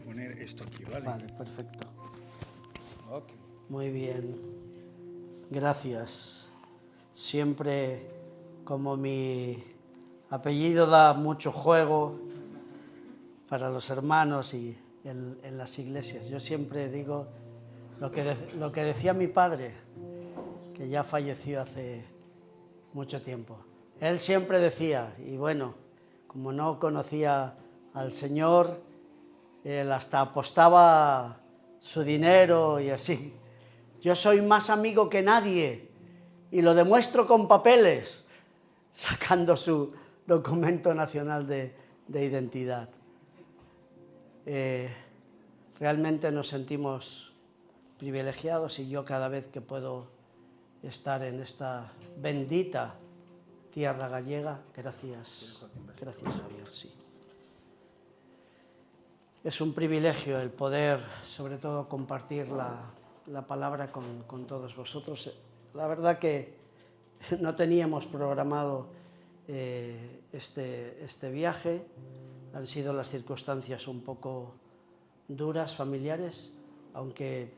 poner esto aquí, ¿vale? Vale, perfecto. Ok. Muy bien. Gracias. Siempre, como mi apellido da mucho juego para los hermanos y en las iglesias, yo siempre digo lo que decía mi padre, que ya falleció hace mucho tiempo. Él siempre decía, y bueno, como no conocía al Señor, él hasta apostaba su dinero y así. Yo soy más amigo que nadie y lo demuestro con papeles, sacando su documento nacional de identidad. Realmente nos sentimos privilegiados y yo cada vez que puedo estar en esta bendita tierra gallega, gracias Javier, sí. Es un privilegio el poder, sobre todo, compartir la palabra con todos vosotros. La verdad que no teníamos programado este viaje, han sido las circunstancias un poco duras, familiares, aunque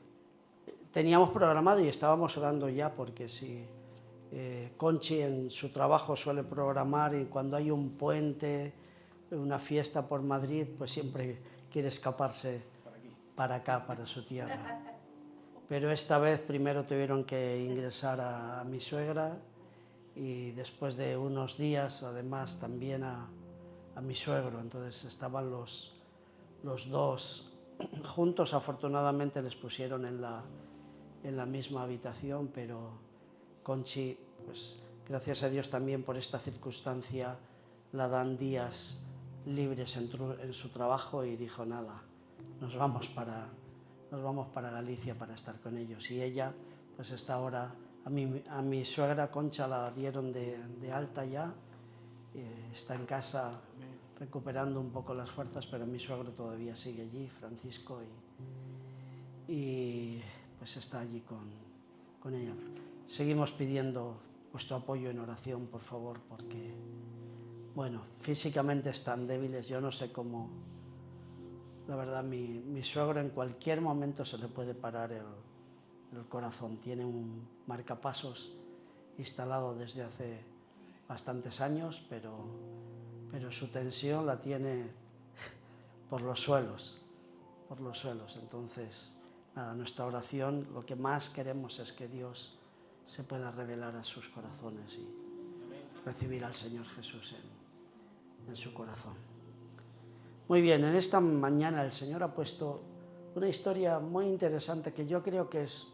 teníamos programado y estábamos orando ya, porque si Conchi en su trabajo suele programar y cuando hay un puente, una fiesta por Madrid, pues siempre quiere escaparse para acá, para su tierra. Pero esta vez primero tuvieron que ingresar a mi suegra y después de unos días además también a mi suegro. Entonces estaban los dos juntos. Afortunadamente les pusieron en la misma habitación, pero Conchi, pues gracias a Dios también por esta circunstancia, la dan días libres en su trabajo y dijo nada, nos vamos para Galicia para estar con ellos. Y ella pues está ahora, a mi suegra Concha la dieron de alta ya, está en casa recuperando un poco las fuerzas, pero mi suegro todavía sigue allí, Francisco, y pues está allí con ella. Seguimos pidiendo vuestro apoyo en oración, por favor, porque, bueno, físicamente están débiles. Yo no sé cómo, la verdad, mi suegro en cualquier momento se le puede parar el corazón. Tiene un marcapasos instalado desde hace bastantes años, pero su tensión la tiene por los suelos. Entonces, nada, nuestra oración, lo que más queremos es que Dios se pueda revelar a sus corazones y recibir al Señor Jesús en su corazón. Muy bien, en esta mañana el Señor ha puesto una historia muy interesante que yo creo que es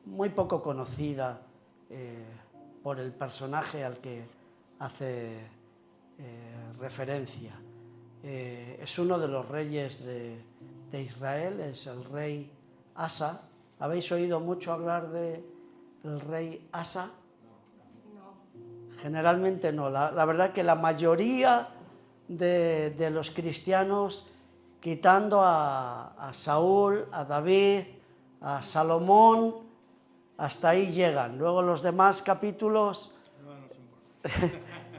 muy poco conocida por el personaje al que hace referencia. Es uno de los reyes de Israel, es el rey Asa. ¿Habéis oído mucho hablar del rey Asa? No. Generalmente no. La verdad que la mayoría de los cristianos, quitando a Saúl, a David, a Salomón, hasta ahí llegan. Luego los demás capítulos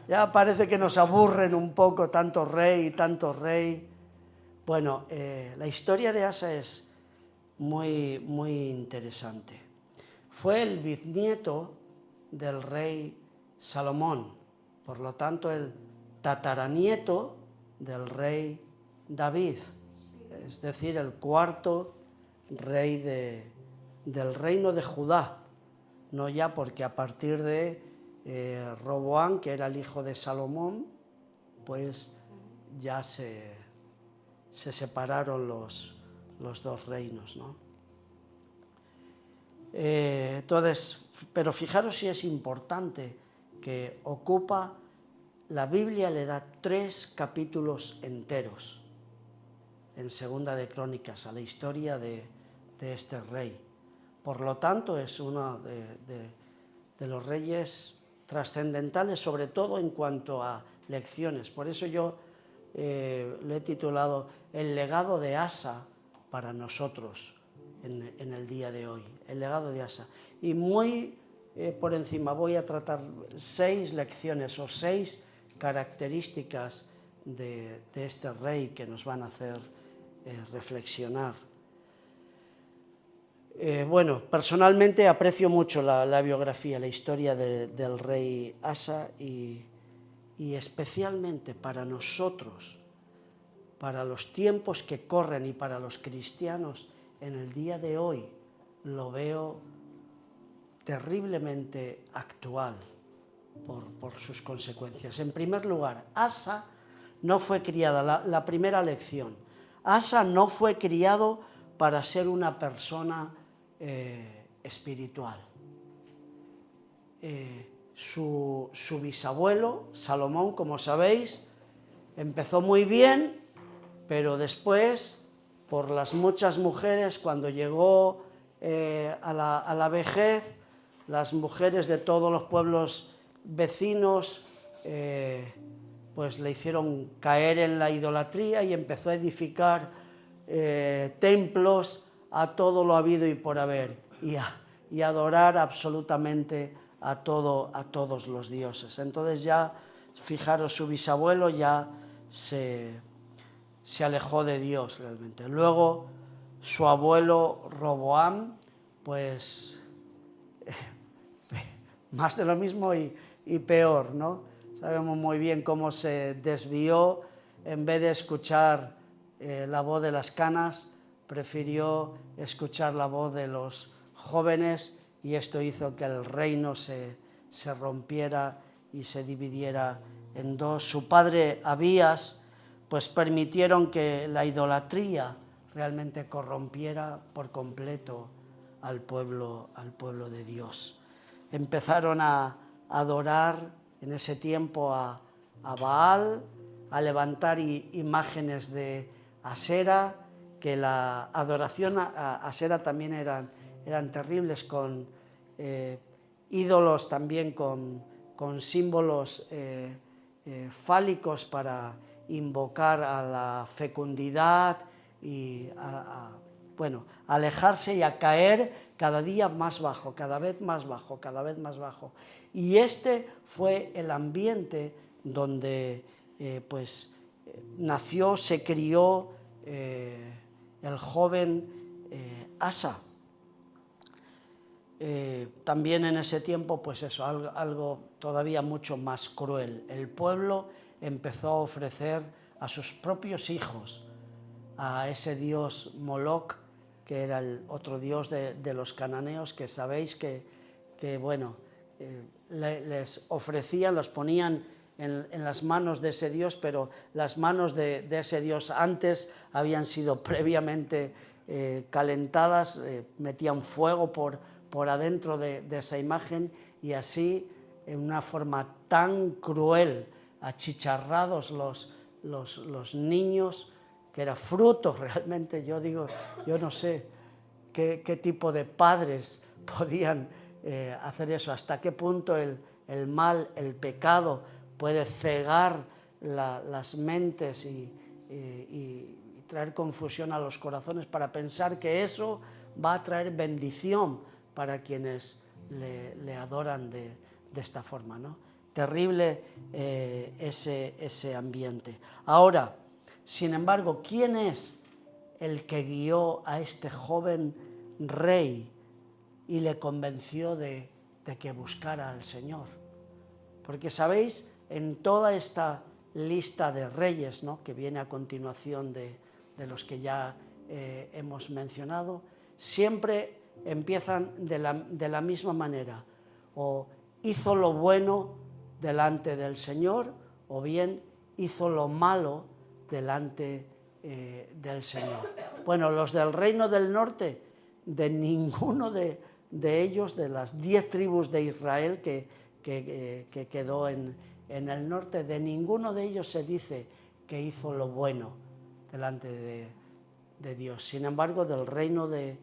ya parece que nos aburren un poco, tanto rey. Bueno, la historia de Asa es muy, muy interesante. Fue el bisnieto del rey Salomón, por lo tanto el tataranieto del rey David, es decir, el cuarto rey del reino de Judá, no ya porque a partir de Roboam, que era el hijo de Salomón, pues ya se separaron los dos reinos, ¿no? Entonces, pero fijaros si es importante que ocupa, la Biblia le da 3 capítulos enteros en Segunda de Crónicas a la historia de este rey. Por lo tanto, es uno de los reyes trascendentales, sobre todo en cuanto a lecciones. Por eso yo le he titulado El legado de Asa para nosotros en el día de hoy, el legado de Asa. Y muy por encima voy a tratar 6 lecciones o 6 características de este rey que nos van a hacer reflexionar. Bueno, personalmente aprecio mucho la biografía, la historia del rey Asa y especialmente para nosotros, para los tiempos que corren y para los cristianos en el día de hoy, lo veo terriblemente actual por sus consecuencias. En primer lugar, Asa no fue criada, la primera lección, Asa no fue criado para ser una persona espiritual. Su bisabuelo, Salomón, como sabéis, empezó muy bien, pero después, por las muchas mujeres, cuando llegó a la vejez, las mujeres de todos los pueblos vecinos pues le hicieron caer en la idolatría y empezó a edificar templos a todo lo habido y por haber y adorar absolutamente a todos los dioses. Entonces ya, fijaros, su bisabuelo ya se alejó de Dios realmente. Luego su abuelo Roboam, pues más de lo mismo y peor, ¿no? Sabemos muy bien cómo se desvió, en vez de escuchar la voz de las canas, prefirió escuchar la voz de los jóvenes y esto hizo que el reino se rompiera y se dividiera en dos. Su padre Abías, pues permitieron que la idolatría realmente corrompiera por completo al pueblo de Dios. Empezaron a adorar en ese tiempo a Baal, a levantar imágenes de Asera, que la adoración a Asera también eran terribles, con ídolos también con símbolos fálicos para invocar a la fecundidad y bueno, alejarse y a caer cada día más bajo, cada vez más bajo, cada vez más bajo. Y este fue el ambiente donde nació, se crió el joven Asa. También en ese tiempo, pues eso, algo todavía mucho más cruel. El pueblo empezó a ofrecer a sus propios hijos a ese dios Moloc, que era el otro dios de los cananeos, que sabéis que bueno, les ofrecían, los ponían en las manos de ese dios, pero las manos de ese dios antes habían sido previamente calentadas, metían fuego por adentro de esa imagen y así, en una forma tan cruel, achicharrados los niños, que era fruto realmente, yo digo, yo no sé qué tipo de padres podían hacer eso, hasta qué punto el mal, el pecado puede cegar las mentes y traer confusión a los corazones para pensar que eso va a traer bendición para quienes le adoran de esta forma, ¿no? Terrible ese ambiente. Ahora, sin embargo, ¿quién es el que guió a este joven rey y le convenció de que buscara al Señor? Porque, ¿sabéis? En toda esta lista de reyes, ¿no?, que viene a continuación de los que ya hemos mencionado, siempre empiezan de la misma manera. O hizo lo bueno delante del Señor, o bien hizo lo malo delante del Señor. Bueno, los del reino del norte, de ninguno de ellos, de las 10 tribus de Israel que quedó en el norte, de ninguno de ellos se dice que hizo lo bueno delante de Dios. Sin embargo, del reino de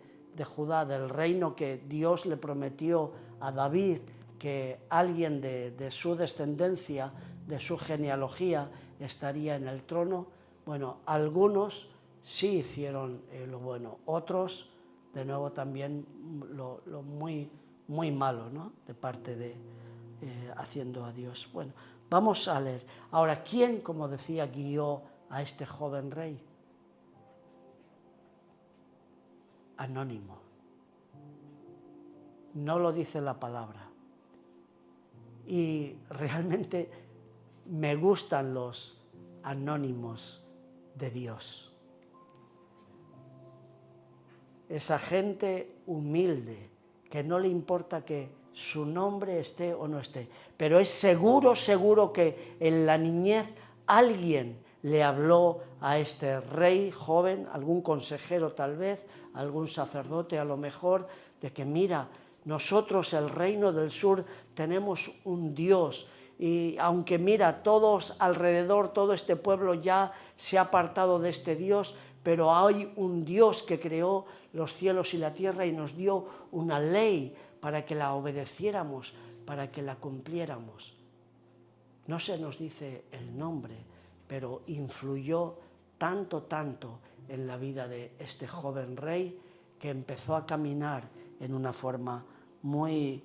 Judá, del reino que Dios le prometió a David, que alguien de su descendencia, de su genealogía, estaría en el trono, bueno, algunos sí hicieron lo bueno, otros, de nuevo, también lo muy malo, ¿no?, de parte haciendo a Dios. Bueno, vamos a leer. Ahora, ¿quién, como decía, guió a este joven rey? Anónimo. No lo dice la palabra. Y realmente me gustan los anónimos de Dios. Esa gente humilde, que no le importa que su nombre esté o no esté, pero es seguro que en la niñez alguien le habló a este rey joven, algún consejero tal vez, algún sacerdote a lo mejor, de que mira, nosotros el reino del sur tenemos un Dios, y aunque mira, todos alrededor, todo este pueblo ya se ha apartado de este Dios, pero hay un Dios que creó los cielos y la tierra y nos dio una ley para que la obedeciéramos, para que la cumpliéramos. No se nos dice el nombre, pero influyó tanto en la vida de este joven rey que empezó a caminar en una forma muy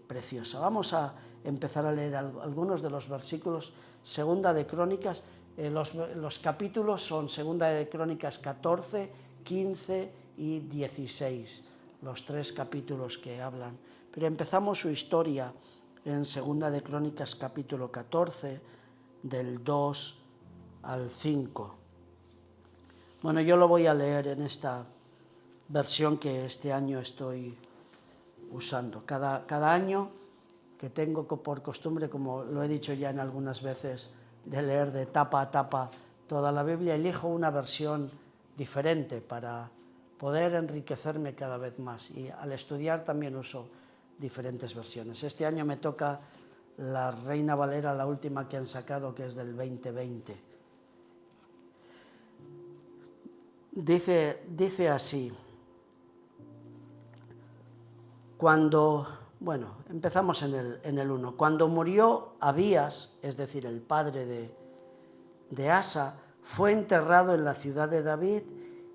preciosa. Vamos a empezar a leer algunos de los versículos. Segunda de Crónicas, los capítulos son Segunda de Crónicas 14, 15 y 16, los 3 capítulos que hablan. Pero empezamos su historia en Segunda de Crónicas capítulo 14, del 2 al 5. Bueno, yo lo voy a leer en esta versión que este año estoy usando. Cada año que tengo por costumbre, como lo he dicho ya en algunas veces, de leer de tapa a tapa toda la Biblia, elijo una versión diferente para poder enriquecerme cada vez más. Y al estudiar también uso diferentes versiones. Este año me toca la Reina Valera, la última que han sacado, que es del 2020. Dice así. Empezamos en el 1. Cuando murió Abías, es decir, el padre de Asa, fue enterrado en la ciudad de David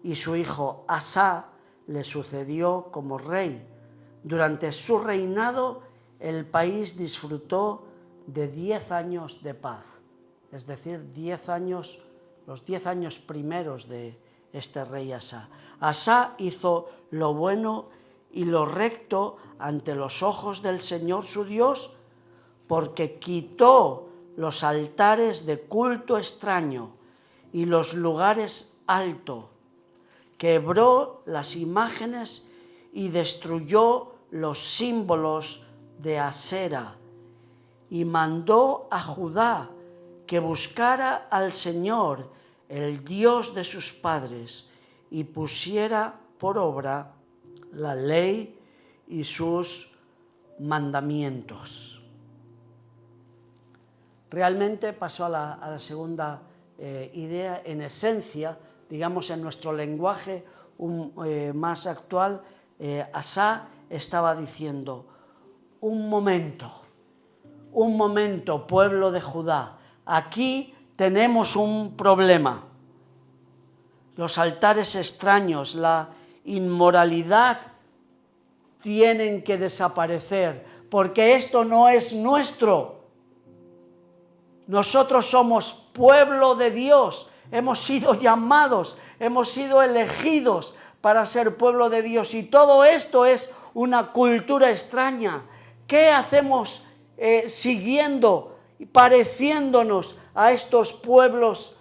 y su hijo Asa le sucedió como rey. Durante su reinado, el país disfrutó de 10 años de paz, es decir, los 10 años primeros de este rey Asa. Asa hizo lo bueno y lo recto ante los ojos del Señor su Dios, porque quitó los altares de culto extraño y los lugares altos, quebró las imágenes y destruyó los símbolos de Asera, y mandó a Judá que buscara al Señor, el Dios de sus padres, y pusiera por obra la ley y sus mandamientos. Realmente pasó a la segunda idea. En esencia, digamos en nuestro lenguaje más actual, Asa estaba diciendo: un momento, pueblo de Judá, aquí tenemos un problema. Los altares extraños, la inmoralidad tienen que desaparecer, porque esto no es nuestro. Nosotros somos pueblo de Dios, hemos sido llamados, hemos sido elegidos para ser pueblo de Dios, y todo esto es una cultura extraña. ¿Qué hacemos siguiendo y pareciéndonos a estos pueblos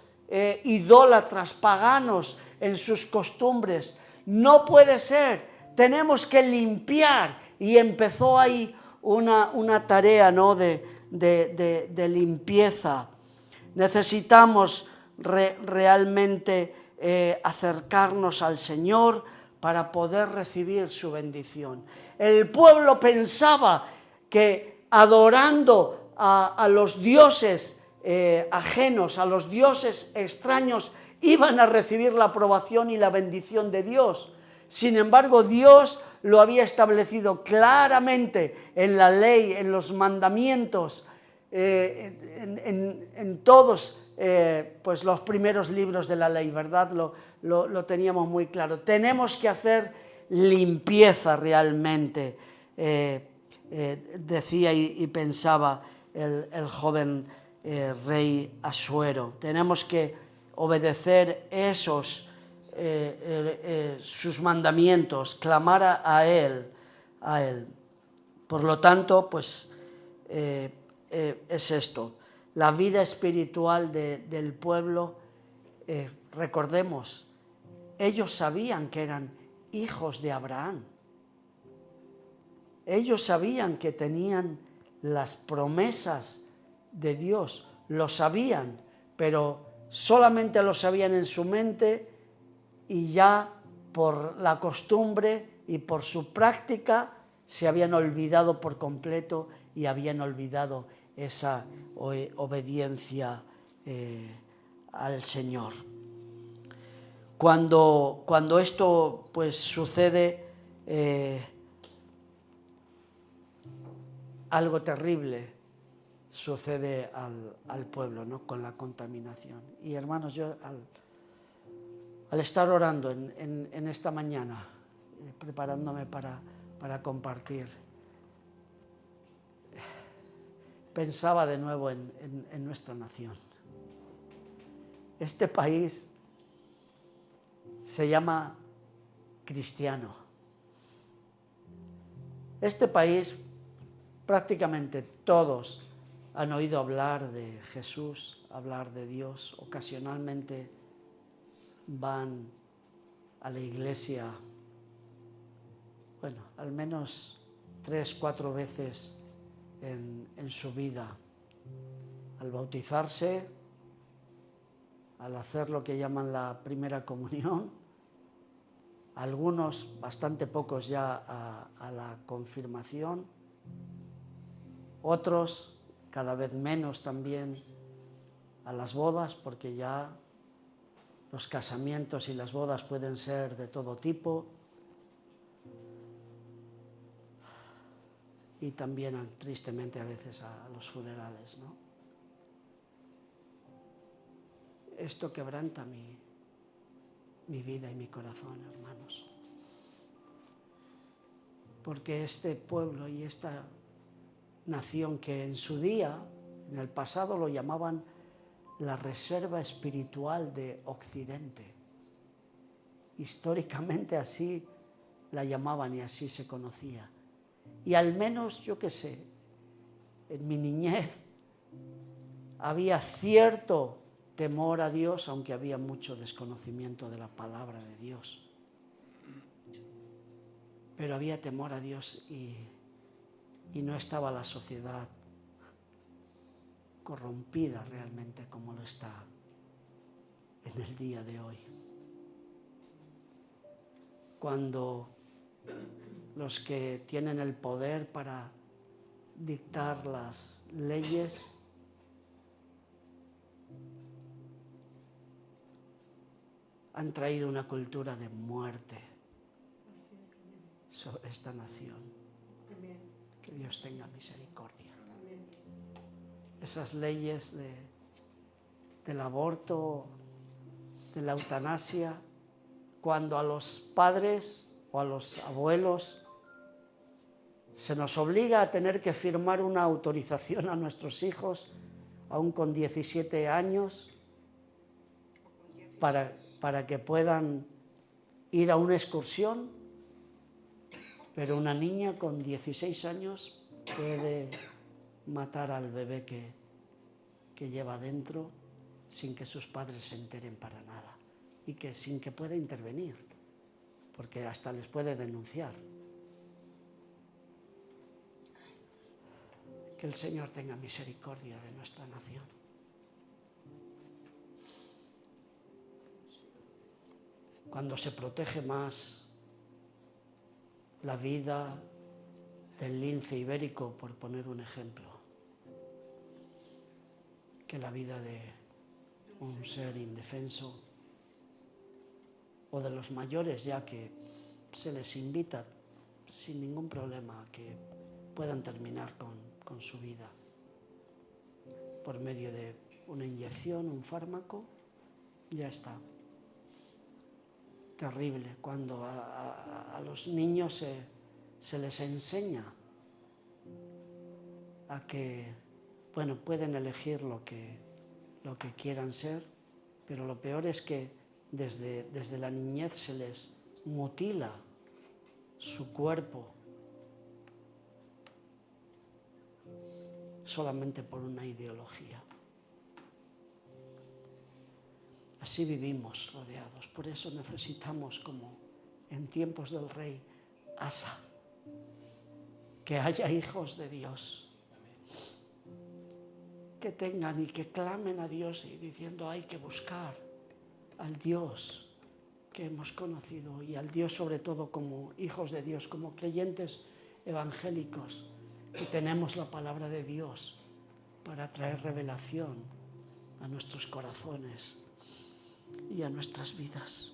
idólatras, paganos en sus costumbres? No puede ser, tenemos que limpiar. Y empezó ahí una tarea, ¿no?, de limpieza. Necesitamos realmente acercarnos al Señor para poder recibir su bendición. El pueblo pensaba que adorando a los dioses ajenos, a los dioses extraños, iban a recibir la aprobación y la bendición de Dios. Sin embargo, Dios lo había establecido claramente en la ley, en los mandamientos, en todos pues los primeros libros de la ley, ¿verdad? Lo teníamos muy claro. Tenemos que hacer limpieza realmente. decía y pensaba el joven rey Asuero. Tenemos que obedecer sus mandamientos, clamar a Él. Por lo tanto, pues es esto. La vida espiritual del pueblo, recordemos, ellos sabían que eran hijos de Abraham. Ellos sabían que tenían las promesas de Dios, lo sabían, pero solamente lo sabían en su mente y ya por la costumbre y por su práctica se habían olvidado por completo y habían olvidado esa obediencia al Señor. Cuando esto pues sucede, algo terrible sucede al pueblo, ¿no? Con la contaminación. Y hermanos, yo al estar orando en esta mañana, preparándome para compartir, pensaba de nuevo en nuestra nación. Este país se llama cristiano. Este país, prácticamente todos han oído hablar de Jesús, hablar de Dios. Ocasionalmente van a la iglesia, bueno, al menos 3 o 4 veces en su vida. Al bautizarse, al hacer lo que llaman la primera comunión, algunos, bastante pocos ya a la confirmación, otros cada vez menos también a las bodas, porque ya los casamientos y las bodas pueden ser de todo tipo, y también tristemente a veces a los funerales, ¿no? Esto quebranta mi vida y mi corazón, hermanos, porque este pueblo y esta nación, que en su día, en el pasado, lo llamaban la reserva espiritual de Occidente. Históricamente así la llamaban y así se conocía. Y al menos, yo qué sé, en mi niñez había cierto temor a Dios, aunque había mucho desconocimiento de la palabra de Dios. Pero había temor a Dios y no estaba la sociedad corrompida realmente como lo está en el día de hoy. Cuando los que tienen el poder para dictar las leyes han traído una cultura de muerte sobre esta nación. Que Dios tenga misericordia. Esas leyes del aborto, de la eutanasia, cuando a los padres o a los abuelos se nos obliga a tener que firmar una autorización a nuestros hijos, aún con 17 años, para que puedan ir a una excursión, pero una niña con 16 años puede matar al bebé que lleva dentro sin que sus padres se enteren para nada y sin que pueda intervenir, porque hasta les puede denunciar. Que el Señor tenga misericordia de nuestra nación. Cuando se protege más la vida del lince ibérico, por poner un ejemplo, que la vida de un ser indefenso, o de los mayores, ya que se les invita sin ningún problema a que puedan terminar con su vida por medio de una inyección, un fármaco, ya está. Terrible cuando a los niños se les enseña a que, bueno, pueden elegir lo que quieran ser, pero lo peor es que desde la niñez se les mutila su cuerpo solamente por una ideología. Así vivimos rodeados, por eso necesitamos, como en tiempos del rey Asa, que haya hijos de Dios, que tengan y que clamen a Dios y diciendo hay que buscar al Dios que hemos conocido y al Dios sobre todo como hijos de Dios, como creyentes evangélicos, que tenemos la palabra de Dios para traer revelación a nuestros corazones y a nuestras vidas.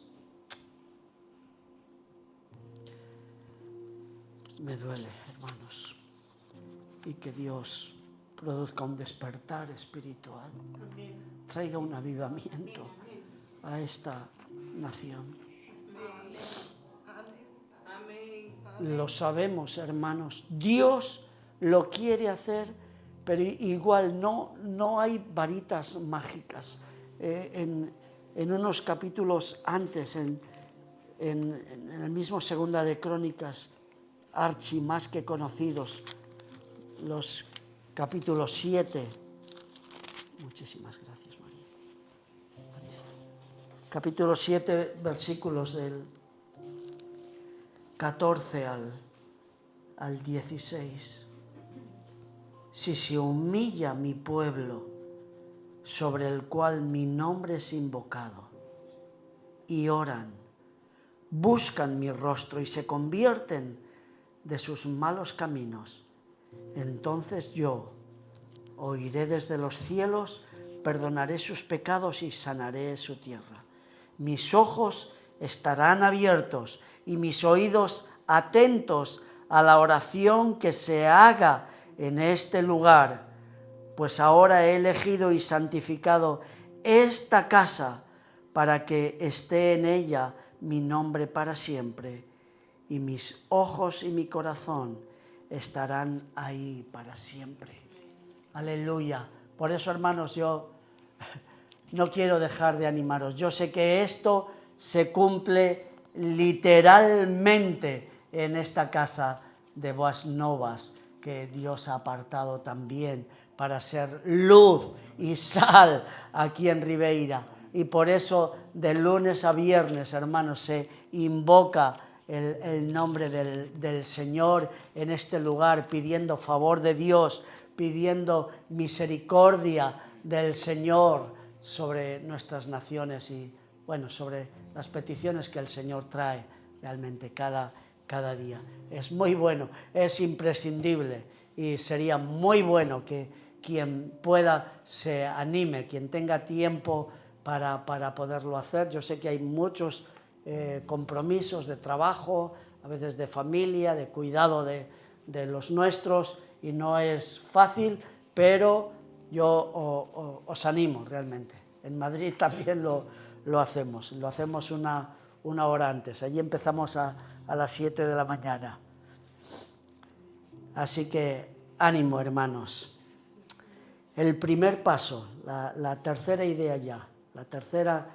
Me duele, hermanos, y que Dios produzca un despertar espiritual, traiga un avivamiento a esta nación. Lo sabemos, hermanos, Dios lo quiere hacer, pero igual no hay varitas mágicas. En unos capítulos antes, en el mismo Segunda de Crónicas, archi más que conocidos, los capítulos 7, muchísimas gracias María, capítulo 7, versículos del 14 al 16. Si se humilla mi pueblo, sobre el cual mi nombre es invocado, y oran, buscan mi rostro y se convierten de sus malos caminos, entonces yo oiré desde los cielos, perdonaré sus pecados y sanaré su tierra. Mis ojos estarán abiertos y mis oídos atentos a la oración que se haga en este lugar, pues ahora he elegido y santificado esta casa para que esté en ella mi nombre para siempre, y mis ojos y mi corazón estarán ahí para siempre. Aleluya. Por eso, hermanos, yo no quiero dejar de animaros. Yo sé que esto se cumple literalmente en esta casa de Boas Novas, que Dios ha apartado también para ser luz y sal aquí en Ribeira. Y por eso de lunes a viernes, hermanos, se invoca el nombre del Señor en este lugar, pidiendo favor de Dios, pidiendo misericordia del Señor sobre nuestras naciones y, bueno, sobre las peticiones que el Señor trae realmente cada día. Es muy bueno, es imprescindible y sería muy bueno que quien pueda se anime, quien tenga tiempo para poderlo hacer. Yo sé que hay muchos compromisos de trabajo, a veces de familia, de cuidado de los nuestros, y no es fácil, pero yo os animo realmente. En Madrid también lo hacemos una hora antes. Allí empezamos a las 7 de la mañana. Así que ánimo, hermanos. El primer paso, la tercera idea ya, la tercera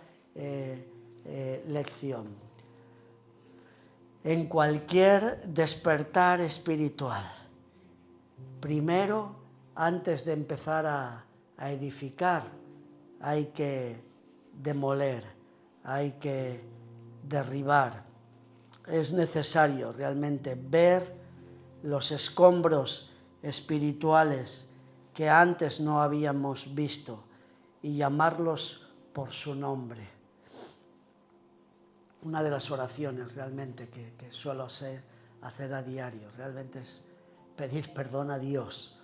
lección. En cualquier despertar espiritual, primero, antes de empezar a edificar, hay que demoler, hay que derribar. Es necesario realmente ver los escombros espirituales que antes no habíamos visto y llamarlos por su nombre. Una de las oraciones realmente que suelo hacer a diario realmente es pedir perdón a Dios.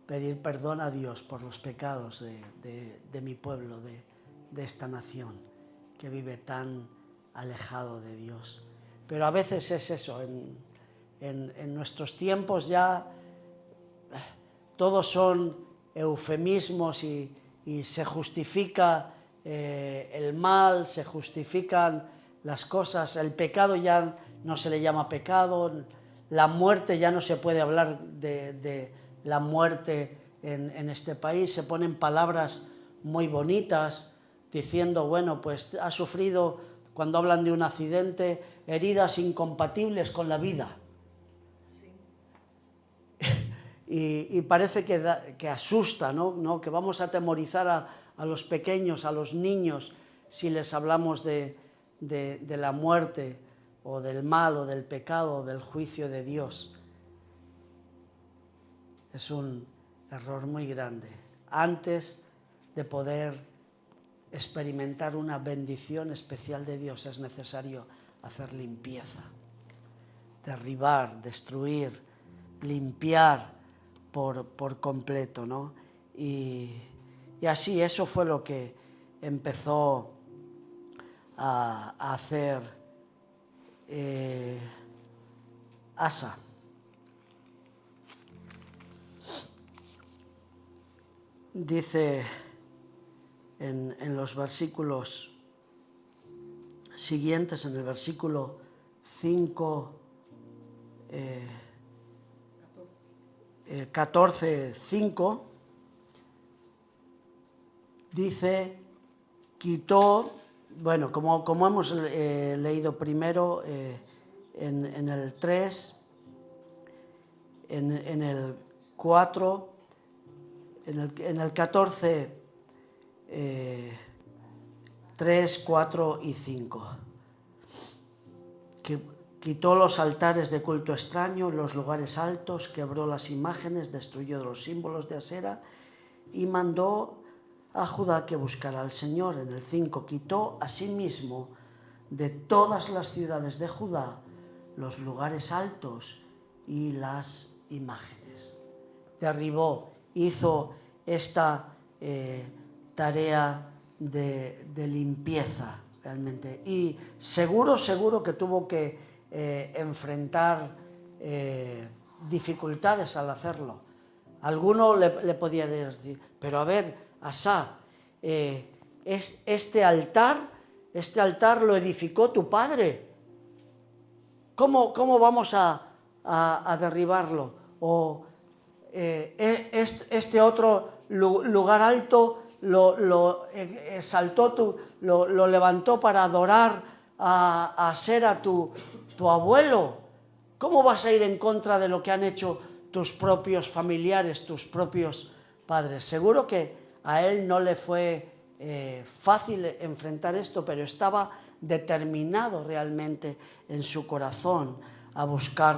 Pedir perdón a Dios por los pecados de mi pueblo, de esta nación que vive tan alejado de Dios. Pero a veces es eso, en nuestros tiempos ya todos son eufemismos y se justifica el mal, se justifican las cosas, el pecado ya no se le llama pecado, la muerte ya no se puede hablar de la muerte en este país. Se ponen palabras muy bonitas diciendo, bueno, pues ha sufrido, cuando hablan de un accidente, heridas incompatibles con la vida. Y parece que asusta, ¿no? Que vamos a atemorizar a los pequeños, a los niños, si les hablamos de la muerte o del mal o del pecado o del juicio de Dios. Es un error muy grande. Antes de poder experimentar una bendición especial de Dios es necesario hacer limpieza, derribar, destruir, limpiar por completo, ¿no? Y así eso fue lo que empezó a hacer Asa. Dice en los versículos siguientes, en el versículo 5, 14:5, dice, quitó, bueno, como hemos leído primero en el 3, en el 4, en el 14, 3, 4 y 5. Quitó los altares de culto extraño, los lugares altos, quebró las imágenes, destruyó los símbolos de Asera y mandó a Judá que buscara al Señor. En el 5, quitó asimismo de todas las ciudades de Judá los lugares altos y las imágenes. Derribó, hizo esta tarea de limpieza realmente. Y seguro que tuvo que enfrentar dificultades al hacerlo. Alguno le podía decir, pero a ver, Asa, este altar lo edificó tu padre. ¿Cómo vamos a derribarlo? O este otro lugar alto lo exaltó, lo levantó para adorar a Asera, tu abuelo. ¿Cómo vas a ir en contra de lo que han hecho tus propios familiares, tus propios padres? Seguro que a él no le fue fácil enfrentar esto, pero estaba determinado realmente en su corazón a buscar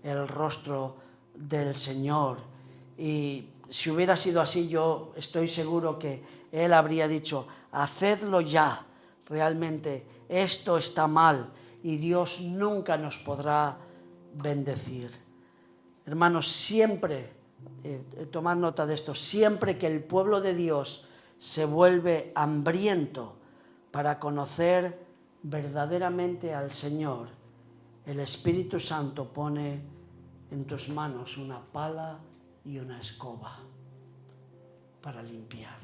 el rostro del Señor. Y si hubiera sido así, yo estoy seguro que él habría dicho, hacedlo ya, realmente esto está mal y Dios nunca nos podrá bendecir. Hermanos, siempre, tomad nota de esto, siempre que el pueblo de Dios se vuelve hambriento para conocer verdaderamente al Señor, el Espíritu Santo pone en tus manos una pala y una escoba para limpiar.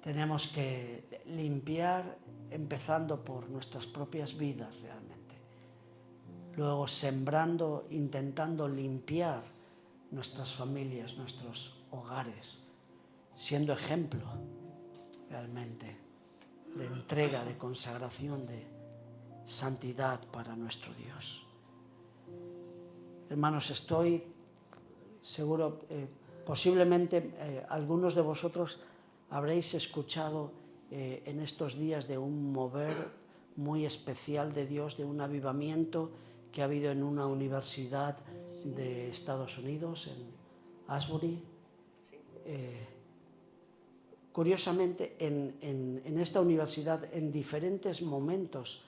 Tenemos que limpiar empezando por nuestras propias vidas realmente. Luego sembrando, intentando limpiar nuestras familias, nuestros hogares, siendo ejemplo realmente de entrega, de consagración, de santidad para nuestro Dios. Hermanos, estoy seguro, posiblemente algunos de vosotros habréis escuchado en estos días de un mover muy especial de Dios, de un avivamiento que ha habido en una universidad de Estados Unidos, en Asbury. Curiosamente, en esta universidad, en diferentes momentos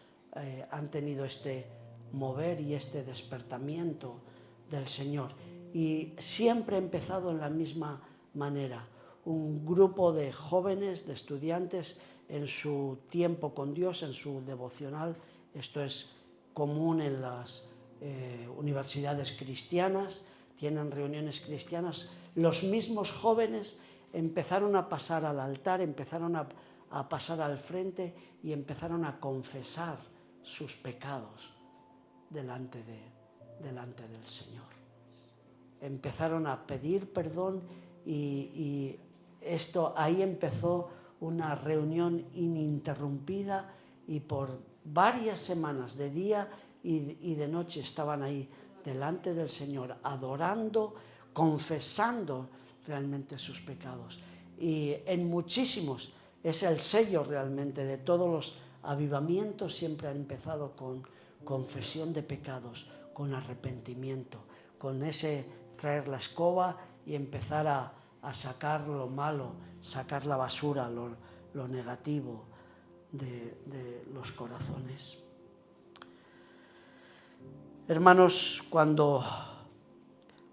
han tenido este mover y este despertamiento del Señor. Y siempre ha empezado en la misma manera. Un grupo de jóvenes, de estudiantes, en su tiempo con Dios, en su devocional. Esto es común en las universidades cristianas, tienen reuniones cristianas. Los mismos jóvenes empezaron a pasar al altar, empezaron a pasar al frente y empezaron a confesar sus pecados delante delante del Señor. Empezaron a pedir perdón y ahí empezó una reunión ininterrumpida y por varias semanas, de día y de noche, estaban ahí delante del Señor, adorando, confesando realmente sus pecados. Y en muchísimos, es el sello realmente de todos los avivamientos, siempre han empezado con confesión de pecados, con arrepentimiento, con ese traer la escoba y empezar a sacar lo malo, sacar la basura, lo negativo de los corazones. Hermanos, cuando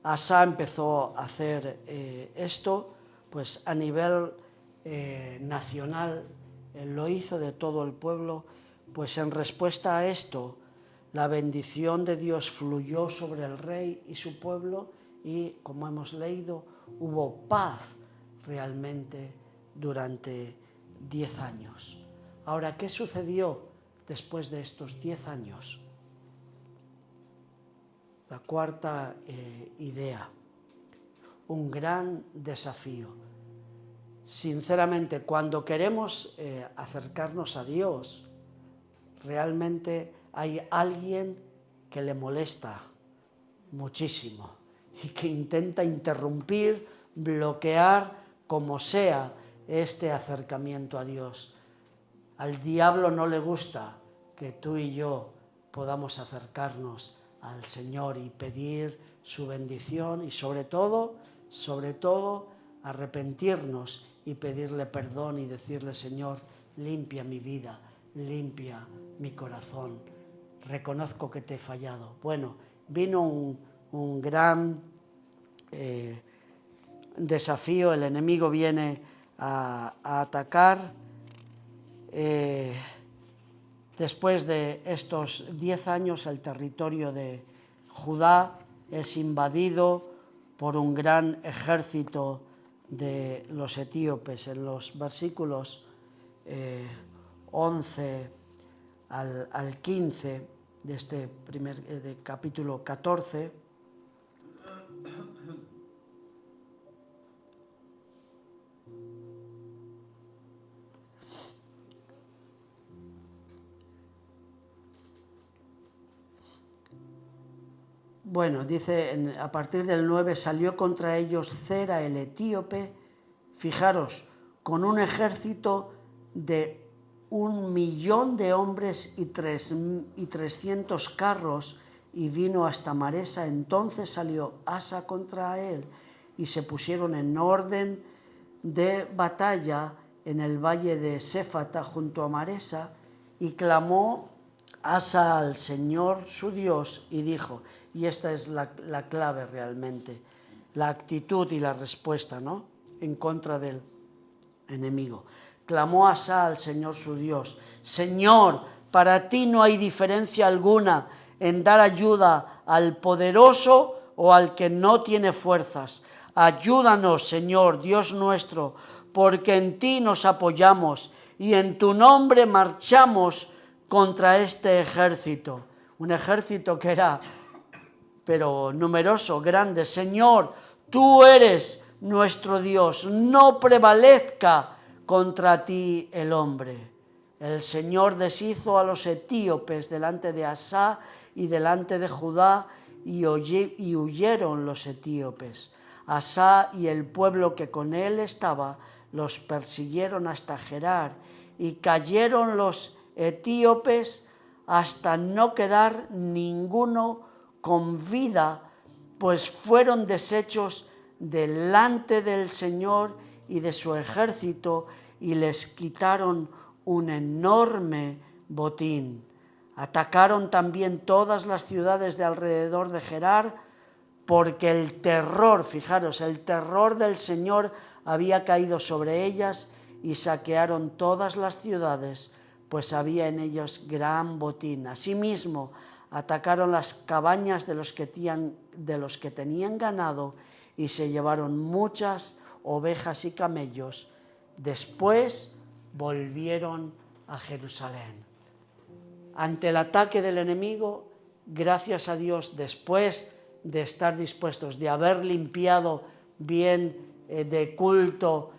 Asa empezó a hacer esto, pues a nivel nacional, lo hizo de todo el pueblo, pues en respuesta a esto, la bendición de Dios fluyó sobre el rey y su pueblo y, como hemos leído, hubo paz realmente durante 10 años. Ahora, ¿qué sucedió después de estos 10 años? La cuarta idea, un gran desafío. Sinceramente, cuando queremos acercarnos a Dios, realmente hay alguien que le molesta muchísimo y que intenta interrumpir, bloquear, como sea, este acercamiento a Dios. Al diablo no le gusta que tú y yo podamos acercarnos al Señor y pedir su bendición y sobre todo, arrepentirnos y pedirle perdón y decirle: Señor, limpia mi vida, limpia mi corazón, reconozco que te he fallado. Bueno, vino un gran desafío, el enemigo viene a atacar. Después de estos 10 años, el territorio de Judá es invadido por un gran ejército de los etíopes. En los versículos 11 al 15 de este de capítulo 14, bueno, dice a partir del 9, salió contra ellos Zera el etíope, fijaros, con un ejército de 1.000.000 de hombres y 300 carros, y vino hasta Maresa. Entonces salió Asa contra él y se pusieron en orden de batalla en el valle de Séfata junto a Maresa, y clamó Asa al Señor su Dios y dijo, y esta es la clave realmente, la actitud y la respuesta, ¿no?, en contra del enemigo. Clamó Asa al Señor su Dios: Señor, para ti no hay diferencia alguna en dar ayuda al poderoso o al que no tiene fuerzas. Ayúdanos, Señor, Dios nuestro, porque en ti nos apoyamos y en tu nombre marchamos contra este ejército. Un ejército que era, pero numeroso, grande. Señor, tú eres nuestro Dios, no prevalezca contra ti el hombre. El Señor deshizo a los etíopes delante de Asa y delante de Judá, y huyeron los etíopes. Asa y el pueblo que con él estaba los persiguieron hasta Gerar, y cayeron los etíopes hasta no quedar ninguno con vida, pues fueron deshechos delante del Señor y de su ejército, y les quitaron un enorme botín. Atacaron también todas las ciudades de alrededor de Gerar, porque el terror, fijaros, el terror del Señor había caído sobre ellas, y saquearon todas las ciudades, pues había en ellas gran botín. Asimismo, atacaron las cabañas de los que tenían ganado, y se llevaron muchas ovejas y camellos. Después volvieron a Jerusalén. Ante el ataque del enemigo, gracias a Dios, después de estar dispuestos, de haber limpiado bien de culto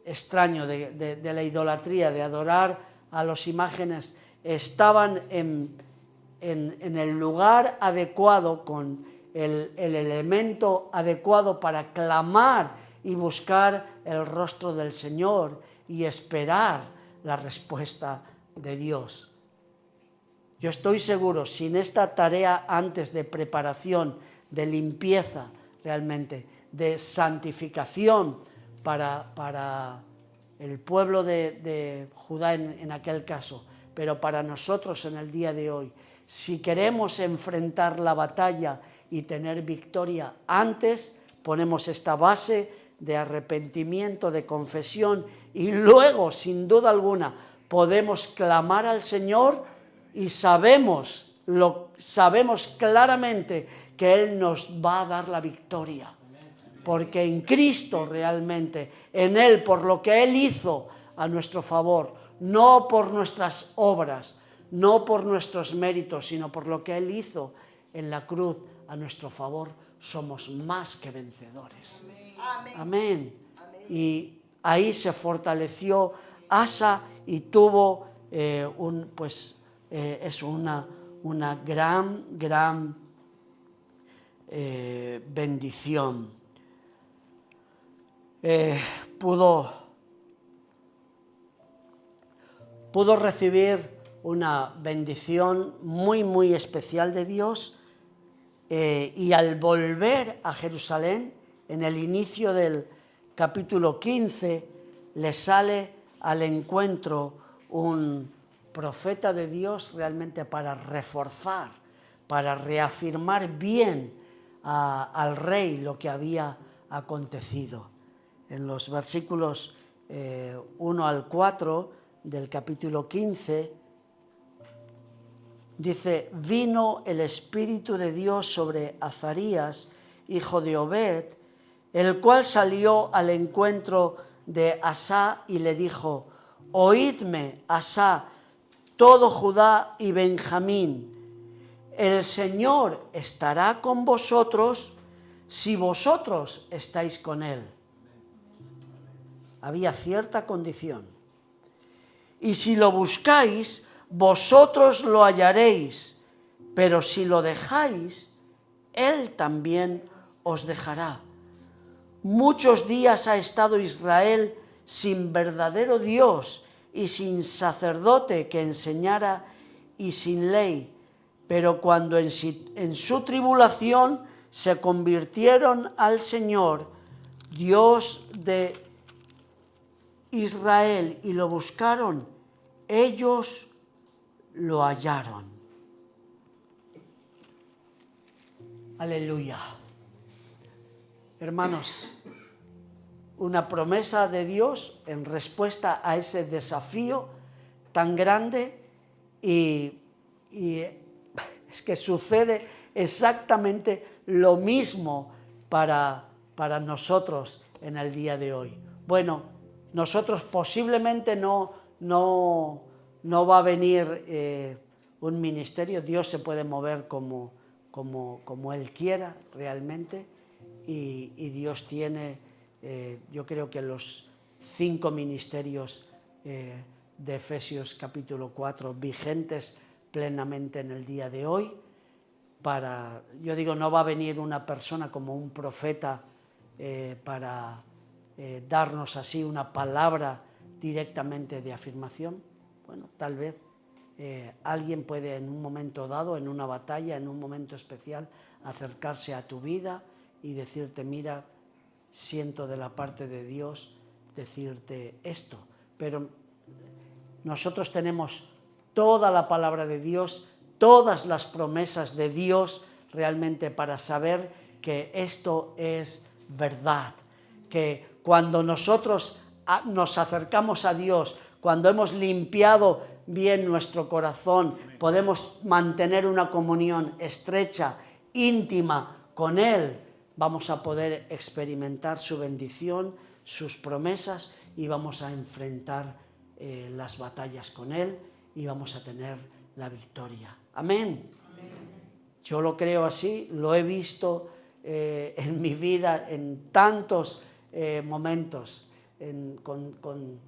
extraño, de la idolatría, de adorar a las imágenes, estaban en el lugar adecuado, con el elemento adecuado para clamar y buscar el rostro del Señor y esperar la respuesta de Dios. Yo estoy seguro, sin esta tarea antes de preparación, de limpieza realmente, de santificación para el pueblo de Judá en aquel caso, pero para nosotros en el día de hoy, si queremos enfrentar la batalla y tener victoria antes, ponemos esta base de arrepentimiento, de confesión, y luego, sin duda alguna, podemos clamar al Señor y sabemos claramente que Él nos va a dar la victoria. Porque en Cristo realmente, en Él, por lo que Él hizo a nuestro favor, no por nuestras obras, no por nuestros méritos, sino por lo que Él hizo en la cruz a nuestro favor, somos más que vencedores. Amén. Amén. Y ahí se fortaleció Asa y tuvo una gran bendición. Pudo recibir una bendición muy especial de Dios, y al volver a Jerusalén, en el inicio del capítulo 15, le sale al encuentro un profeta de Dios realmente para reforzar, para reafirmar bien al rey lo que había acontecido. En los versículos 1 al 4 del capítulo 15, dice: vino el Espíritu de Dios sobre Azarías, hijo de Obed, el cual salió al encuentro de Asá y le dijo: oídme, Asá, todo Judá y Benjamín, el Señor estará con vosotros si vosotros estáis con Él. Había cierta condición. Y si lo buscáis, vosotros lo hallaréis, pero si lo dejáis, Él también os dejará. Muchos días ha estado Israel sin verdadero Dios y sin sacerdote que enseñara y sin ley, pero cuando en su tribulación se convirtieron al Señor, Dios de Israel, y lo buscaron, ellos lo hallaron. Aleluya. Hermanos, una promesa de Dios en respuesta a ese desafío tan grande, y es que sucede exactamente lo mismo para nosotros en el día de hoy. Bueno, nosotros posiblemente no va a venir un ministerio, Dios se puede mover como Él quiera realmente, y Dios tiene, yo creo que los 5 ministerios de Efesios capítulo 4 vigentes plenamente en el día de hoy. Yo digo, no va a venir una persona como un profeta para darnos así una palabra directamente de afirmación. Bueno, tal vez alguien puede en un momento dado, en una batalla, en un momento especial, acercarse a tu vida y decirte: mira, siento de la parte de Dios decirte esto. Pero nosotros tenemos toda la palabra de Dios, todas las promesas de Dios realmente para saber que esto es verdad, que cuando nosotros nos acercamos a Dios, cuando hemos limpiado bien nuestro corazón, podemos mantener una comunión estrecha, íntima con Él, vamos a poder experimentar su bendición, sus promesas, y vamos a enfrentar las batallas con Él y vamos a tener la victoria. Amén. Yo lo creo así, lo he visto en mi vida en tantos momentos, con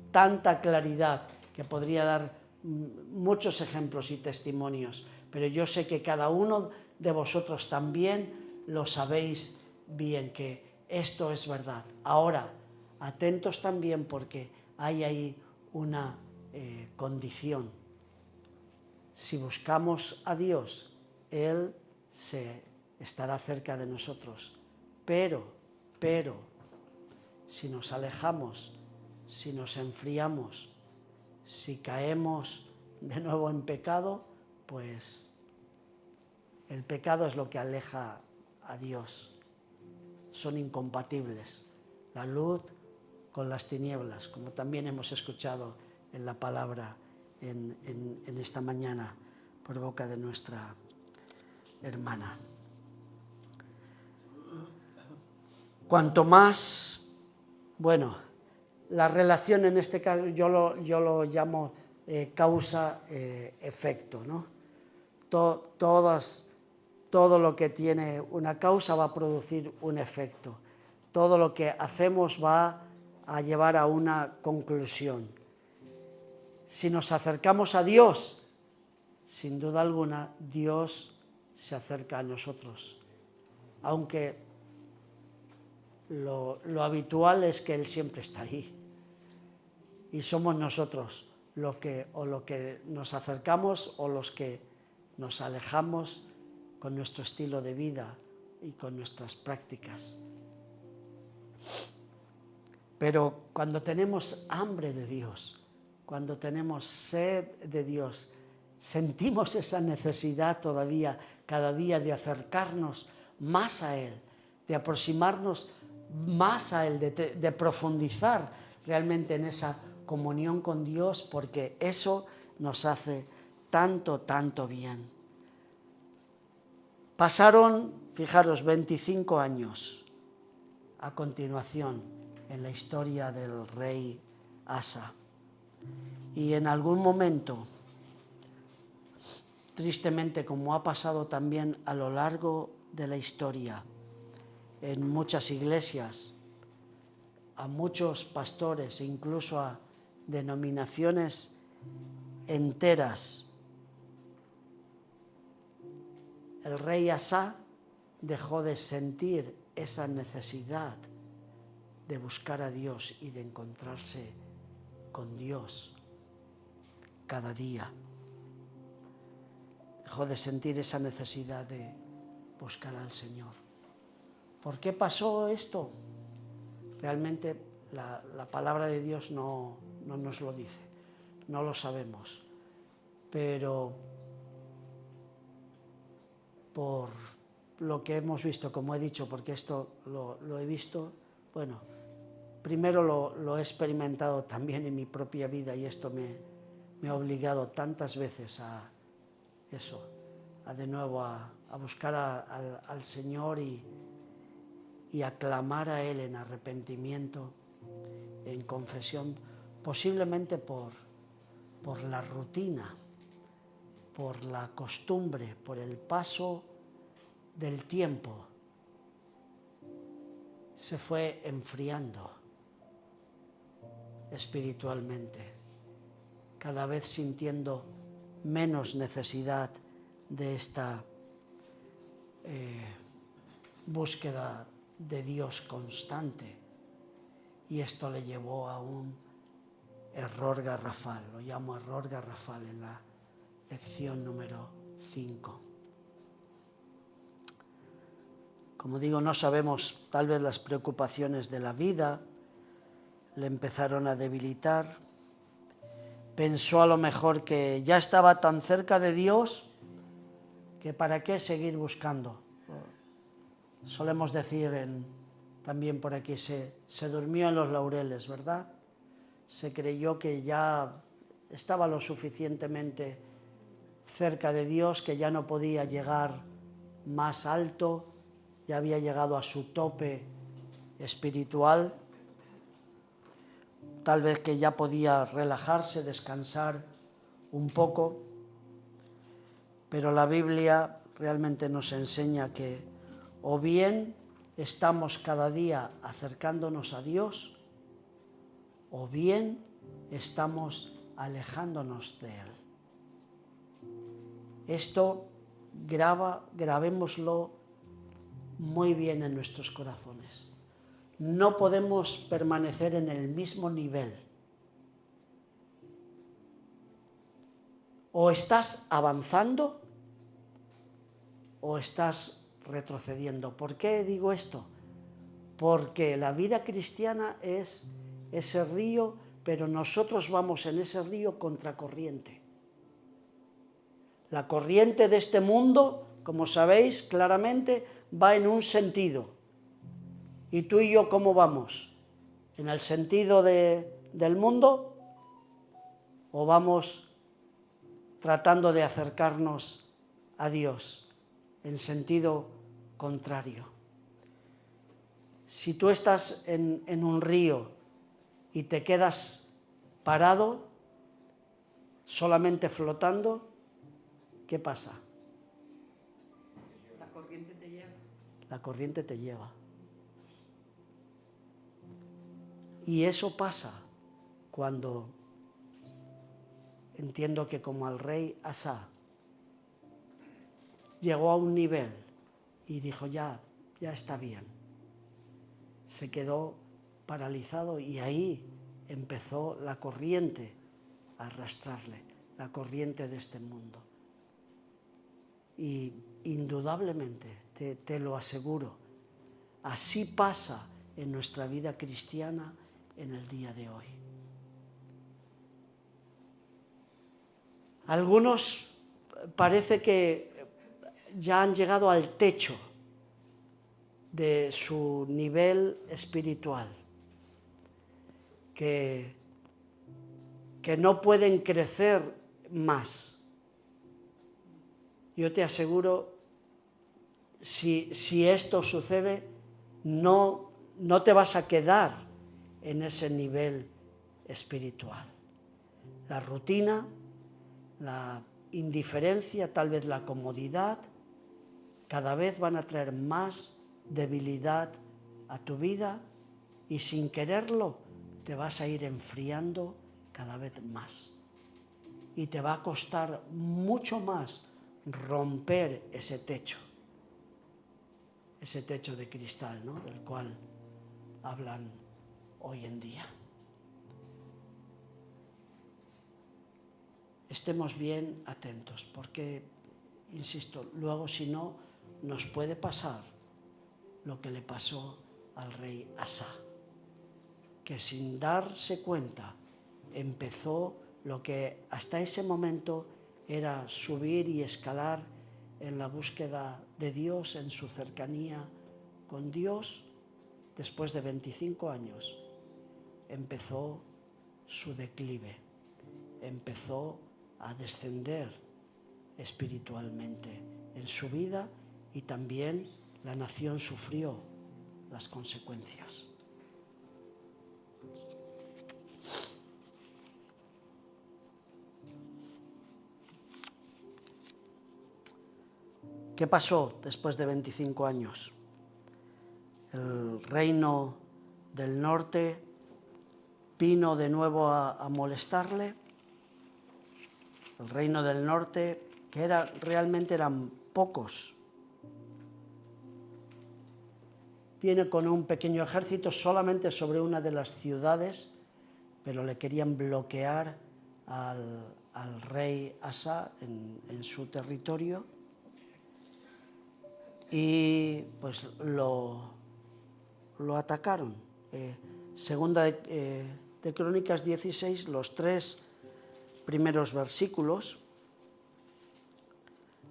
tanta claridad, que podría dar muchos ejemplos y testimonios, pero yo sé que cada uno de vosotros también lo sabéis bien, que esto es verdad. Ahora, atentos también, porque hay ahí una condición. Si buscamos a Dios, Él estará cerca de nosotros. Pero, si nos alejamos, si nos enfriamos, si caemos de nuevo en pecado, pues el pecado es lo que aleja a Dios. Son incompatibles. La luz con las tinieblas, como también hemos escuchado en la palabra en esta mañana por boca de nuestra hermana. Cuanto más, bueno, la relación en este caso yo lo llamo causa-efecto, ¿no? Todo lo que tiene una causa va a producir un efecto. Todo lo que hacemos va a llevar a una conclusión. Si nos acercamos a Dios, sin duda alguna, Dios se acerca a nosotros. Aunque lo habitual es que Él siempre está ahí. Y somos nosotros lo que nos acercamos o los que nos alejamos con nuestro estilo de vida y con nuestras prácticas. Pero cuando tenemos hambre de Dios, cuando tenemos sed de Dios, sentimos esa necesidad todavía cada día de acercarnos más a Él, de aproximarnos más a Él, de profundizar realmente en esa comunión con Dios, porque eso nos hace tanto, tanto bien. Pasaron, fijaros, 25 años a continuación en la historia del rey Asa. Y en algún momento, tristemente, como ha pasado también a lo largo de la historia, en muchas iglesias, a muchos pastores e incluso a denominaciones enteras, el rey Asa dejó de sentir esa necesidad de buscar a Dios y de encontrarse con Dios cada día. Dejó de sentir esa necesidad de buscar al Señor. ¿Por qué pasó esto? Realmente la palabra de Dios no nos lo dice, no lo sabemos, pero por lo que hemos visto, como he dicho, porque esto lo he visto, bueno, primero lo he experimentado también en mi propia vida y esto me ha obligado tantas veces a eso, de nuevo a buscar al Señor y a clamar a Él en arrepentimiento, en confesión, posiblemente por la rutina, por la costumbre, por el paso del tiempo. Se fue enfriando espiritualmente, cada vez sintiendo menos necesidad de esta búsqueda de Dios constante. Y esto le llevó a un error garrafal, lo llamo error garrafal en la lección número 5. Como digo, no sabemos, tal vez las preocupaciones de la vida le empezaron a debilitar. Pensó a lo mejor que ya estaba tan cerca de Dios que para qué seguir buscando. Solemos decir también por aquí, se durmió en los laureles, ¿verdad? Se creyó que ya estaba lo suficientemente cerca de Dios, que ya no podía llegar más alto, ya había llegado a su tope espiritual, tal vez que ya podía relajarse, descansar un poco. pero la Biblia realmente nos enseña que o bien estamos cada día acercándonos a Dios, o bien estamos alejándonos de Él. Esto grabémoslo muy bien en nuestros corazones. No podemos permanecer en el mismo nivel. O estás avanzando o estás retrocediendo. ¿Por qué digo esto? Porque la vida cristiana es ese río, pero nosotros vamos en ese río contracorriente. La corriente de este mundo, como sabéis claramente, va en un sentido. ¿Y tú y yo cómo vamos? ¿En el sentido del mundo? ¿O vamos tratando de acercarnos a Dios en sentido contrario? Si tú estás en un río y te quedas parado, solamente flotando, ¿qué pasa? La corriente te lleva. La corriente te lleva. Y eso pasa cuando entiendo que como al rey Asa llegó a un nivel y dijo ya está bien. Se quedó paralizado y ahí empezó la corriente a arrastrarle, la corriente de este mundo. Y indudablemente, te lo aseguro, así pasa en nuestra vida cristiana en el día de hoy. Algunos parece que ya han llegado al techo de su nivel espiritual, que no pueden crecer más. Yo te aseguro, si esto sucede, no te vas a quedar en ese nivel espiritual. La rutina, la indiferencia, tal vez la comodidad, cada vez van a traer más debilidad a tu vida y sin quererlo te vas a ir enfriando cada vez más. Y te va a costar mucho más romper ese techo de cristal, ¿no?, del cual hablan hoy en día. Estemos bien atentos, porque, insisto, luego si no, nos puede pasar lo que le pasó al rey Asa, que sin darse cuenta empezó lo que hasta ese momento era subir y escalar en la búsqueda de Dios, en su cercanía con Dios. Después de 25 años empezó su declive, empezó a descender espiritualmente en su vida y también la nación sufrió las consecuencias. ¿Qué pasó después de 25 años? El reino del norte vino de nuevo a molestarle. El reino del norte, que realmente eran pocos, viene con un pequeño ejército solamente sobre una de las ciudades, pero le querían bloquear al rey Asa en su territorio, y pues lo atacaron. Segunda de Crónicas 16, los 3 primeros versículos.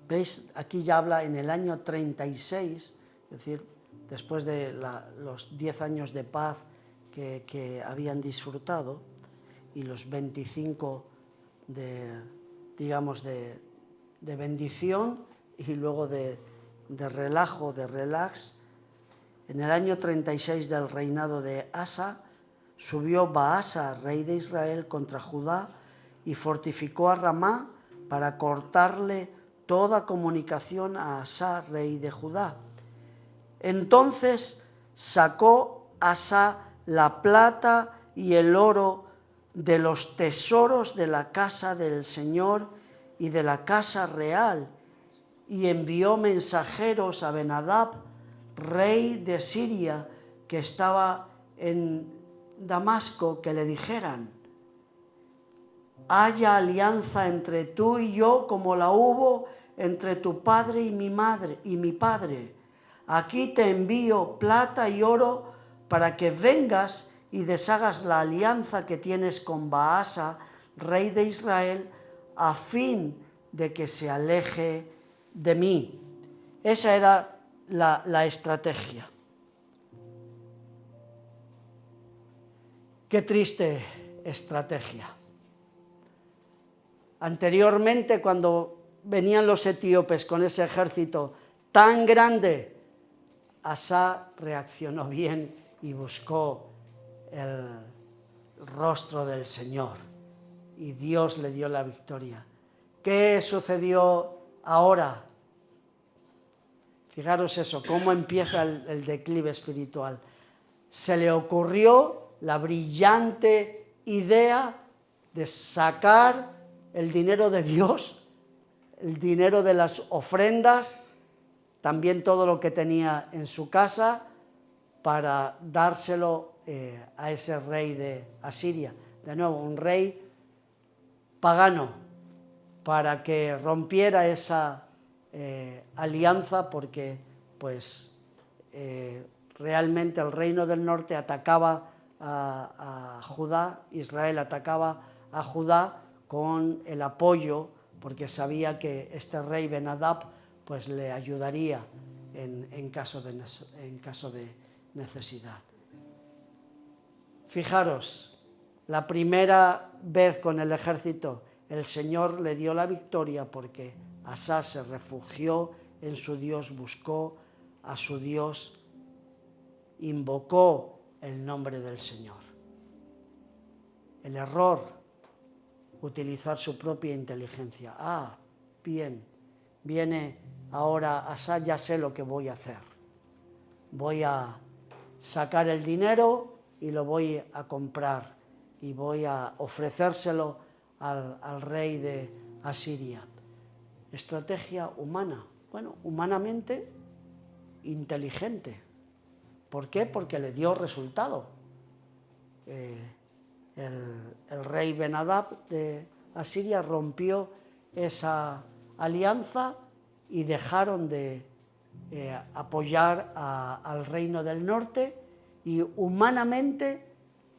¿Veis? Aquí ya habla en el año 36, es decir, después de los 10 años de paz que habían disfrutado y los 25 de bendición y luego de relajo, de relax. En el año 36 del reinado de Asa, subió Baasa, rey de Israel, contra Judá y fortificó a Ramá para cortarle toda comunicación a Asa, rey de Judá. Entonces sacó Asa la plata y el oro de los tesoros de la casa del Señor y de la casa real, y envió mensajeros a Ben-Hadad, rey de Siria, que estaba en Damasco, que le dijeran: haya alianza entre tú y yo como la hubo entre tu padre y mi madre y mi padre. Aquí te envío plata y oro para que vengas y deshagas la alianza que tienes con Baasa, rey de Israel, a fin de que se aleje de mí. Esa era la estrategia. Qué triste estrategia. Anteriormente, cuando venían los etíopes con ese ejército tan grande, Asa reaccionó bien y buscó el rostro del Señor, y Dios le dio la victoria. ¿Qué sucedió ahora? Fijaros eso, cómo empieza el declive espiritual. Se le ocurrió la brillante idea de sacar el dinero de Dios, el dinero de las ofrendas, también todo lo que tenía en su casa, para dárselo a ese rey de Asiria. De nuevo, un rey pagano, para que rompiera esa alianza, porque pues realmente el reino del norte atacaba a Judá, Israel atacaba a Judá con el apoyo, porque sabía que este rey Ben-Hadad pues le ayudaría en caso de necesidad. Fijaros, la primera vez con el ejército el Señor le dio la victoria porque Asa se refugió en su Dios, buscó a su Dios, invocó el nombre del Señor. El error: utilizar su propia inteligencia. Bien, viene ahora Asa, ya sé lo que voy a hacer. Voy a sacar el dinero y lo voy a comprar y voy a ofrecérselo al rey de Asiria. Estrategia humana. Bueno, humanamente inteligente. ¿Por qué? Porque le dio resultado. El rey Ben-Hadad de Asiria rompió esa alianza y dejaron de apoyar al reino del norte, y humanamente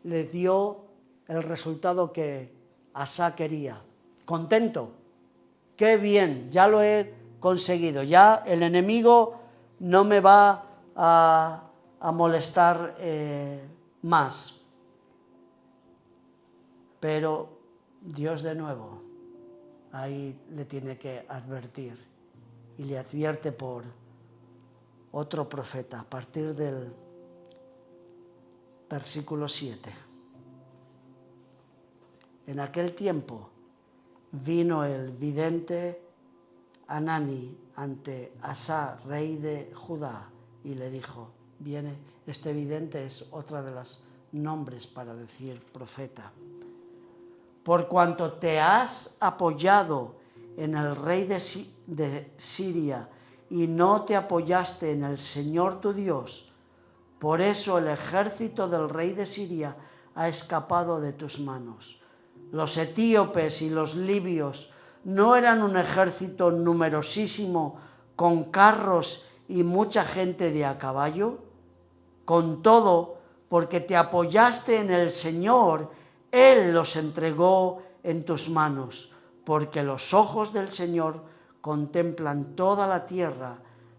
le dio el resultado que Asa quería. Contento, qué bien, ya lo he conseguido, ya el enemigo no me va a molestar más. Pero Dios de nuevo ahí le tiene que advertir, y le advierte por otro profeta, a partir del versículo 7. En aquel tiempo vino el vidente Hanani ante Asa, rey de Judá, y le dijo, este vidente es otra de los nombres para decir profeta: por cuanto te has apoyado en el rey de Siria y no te apoyaste en el Señor tu Dios, por eso el ejército del rey de Siria ha escapado de tus manos. Los etíopes y los libios no eran un ejército numerosísimo con carros y mucha gente de a caballo. Con todo, porque te apoyaste en el Señor, Él los entregó en tus manos, porque los ojos del Señor contemplan toda la tierra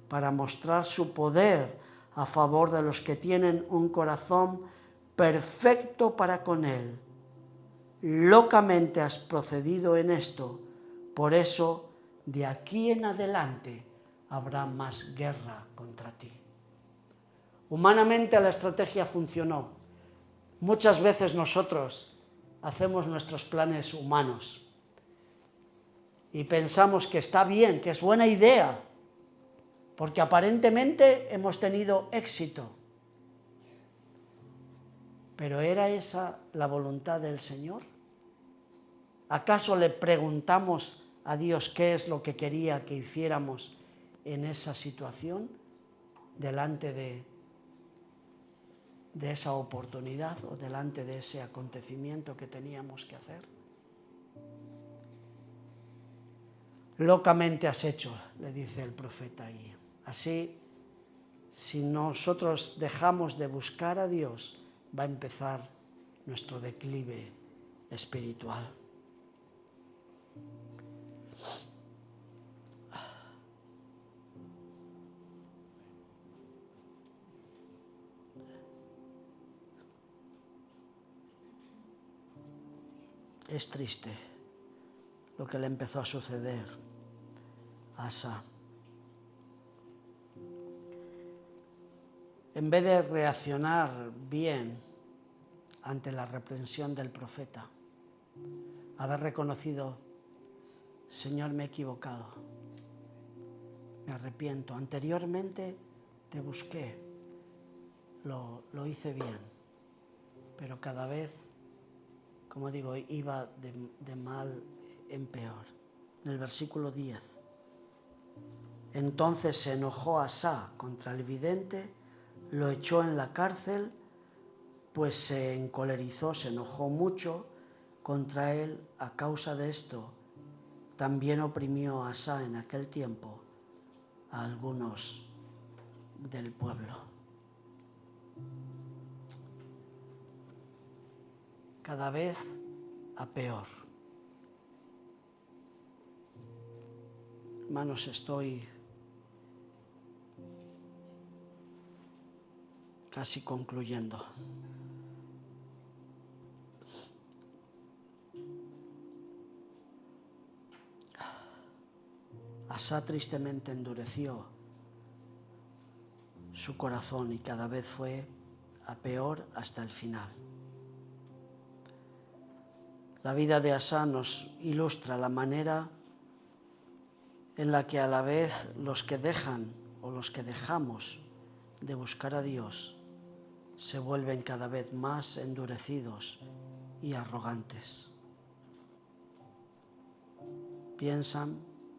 para mostrar su poder a favor de los que tienen un corazón perfecto para con Él. Locamente has procedido en esto, por eso de aquí en adelante habrá más guerra contra ti. Humanamente la estrategia funcionó. Muchas veces nosotros hacemos nuestros planes humanos y pensamos que está bien, que es buena idea, porque aparentemente hemos tenido éxito. ¿Pero era esa la voluntad del Señor? ¿Acaso le preguntamos a Dios qué es lo que quería que hiciéramos en esa situación, delante de esa oportunidad o delante de ese acontecimiento que teníamos que hacer? Locamente has hecho, le dice el profeta ahí. Así, si nosotros dejamos de buscar a Dios, va a empezar nuestro declive espiritual. Es triste lo que le empezó a suceder a Asa. En vez de reaccionar bien ante la reprensión del profeta, haber reconocido: Señor, me he equivocado, me arrepiento, anteriormente te busqué, lo hice bien, pero cada vez, como digo, iba de mal en peor. En el versículo 10, entonces se enojó Asa contra el vidente, lo echó en la cárcel, pues se encolerizó, se enojó mucho contra él. A causa de esto, también oprimió a Asa en aquel tiempo a algunos del pueblo. Cada vez a peor. Hermanos, estoy casi concluyendo. Asa tristemente endureció su corazón y cada vez fue a peor hasta el final. La vida de Asa nos ilustra la manera en la que a la vez los que dejan o los que dejamos de buscar a Dios se vuelven cada vez más endurecidos y arrogantes.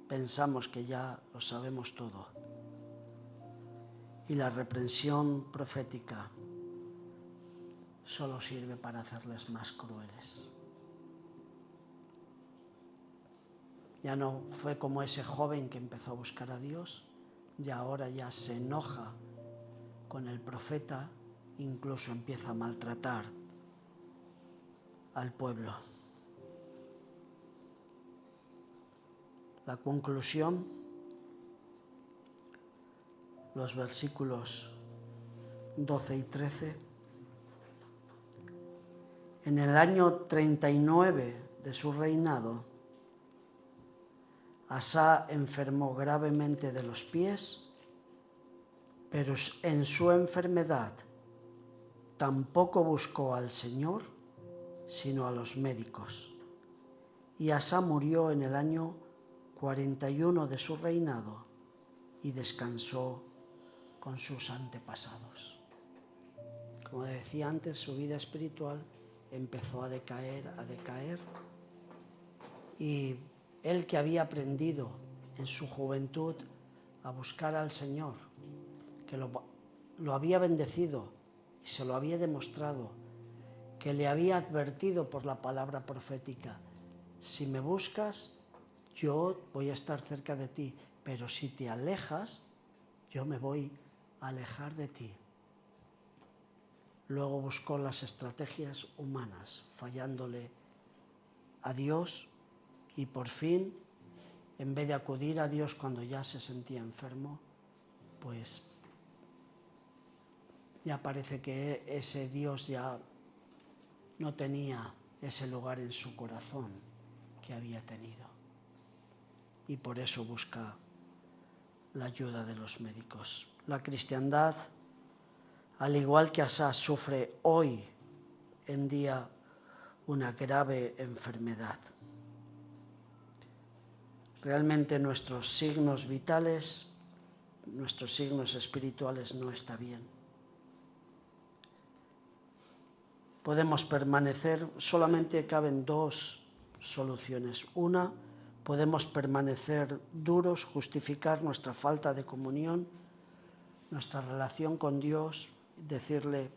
Pensamos que ya lo sabemos todo. Y la reprensión profética solo sirve para hacerles más crueles. Ya no fue como ese joven que empezó a buscar a Dios, y ahora ya se enoja con el profeta, incluso empieza a maltratar al pueblo. La conclusión, los versículos 12 y 13. En el año 39 de su reinado, Asa enfermó gravemente de los pies, pero en su enfermedad tampoco buscó al Señor, sino a los médicos. Y Asa murió en el año 41 de su reinado y descansó con sus antepasados. Como decía antes, su vida espiritual empezó a decaer, y él, que había aprendido en su juventud a buscar al Señor, que lo había bendecido y se lo había demostrado, que le había advertido por la palabra profética: si me buscas, yo voy a estar cerca de ti, pero si te alejas, yo me voy a alejar de ti. Luego buscó las estrategias humanas, fallándole a Dios, y por fin, en vez de acudir a Dios cuando ya se sentía enfermo, pues ya parece que ese Dios ya no tenía ese lugar en su corazón que había tenido. Y por eso busca la ayuda de los médicos. La cristiandad, al igual que Asa, sufre hoy en día una grave enfermedad. realmente nuestros signos vitales, nuestros signos espirituales no está bien. Podemos permanecer, solamente caben dos soluciones. Una, podemos permanecer duros, justificar nuestra falta de comunión, nuestra relación con Dios, decirle,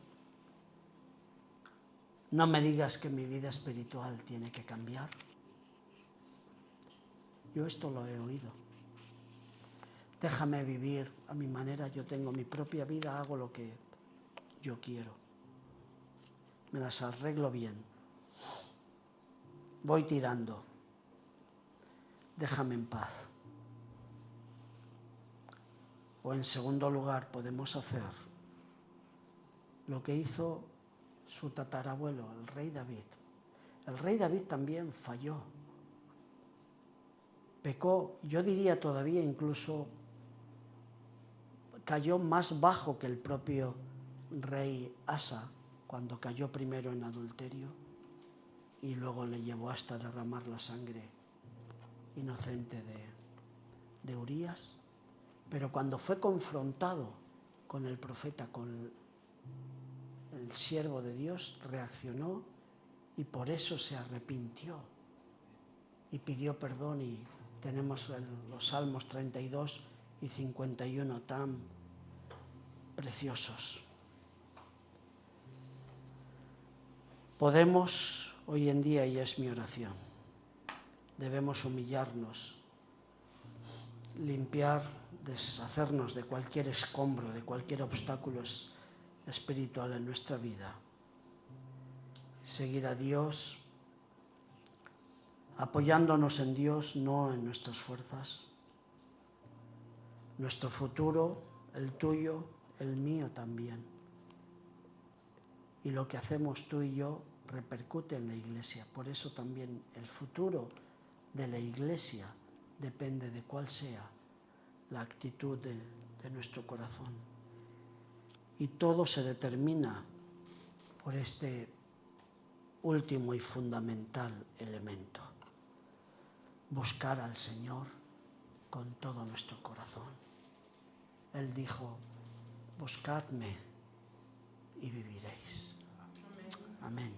no me digas que mi vida espiritual tiene que cambiar. Yo esto lo he oído. Déjame vivir a mi manera, yo tengo mi propia vida, hago lo que yo quiero. Me las arreglo bien. Voy tirando. Déjame en paz. O en segundo lugar, podemos hacer lo que hizo su tatarabuelo, el rey David. El rey David también falló. Pecó, yo diría todavía incluso cayó más bajo que el propio rey Asa, cuando cayó primero en adulterio y luego le llevó hasta derramar la sangre inocente de Urías. Pero cuando fue confrontado con el profeta, con el siervo de Dios, reaccionó y por eso se arrepintió y pidió perdón, y tenemos los Salmos 32 y 51 tan preciosos. Podemos hoy en día, y es mi oración, debemos humillarnos, limpiar, deshacernos de cualquier escombro, de cualquier obstáculo espiritual en nuestra vida, seguir a Dios, apoyándonos en Dios, no en nuestras fuerzas. Nuestro futuro, el tuyo, el mío también. Y lo que hacemos tú y yo repercute en la Iglesia. Por eso también el futuro de la Iglesia depende de cuál sea la actitud de nuestro corazón. Y todo se determina por este último y fundamental elemento: buscar al Señor con todo nuestro corazón. Él dijo, buscadme y viviréis. Amén.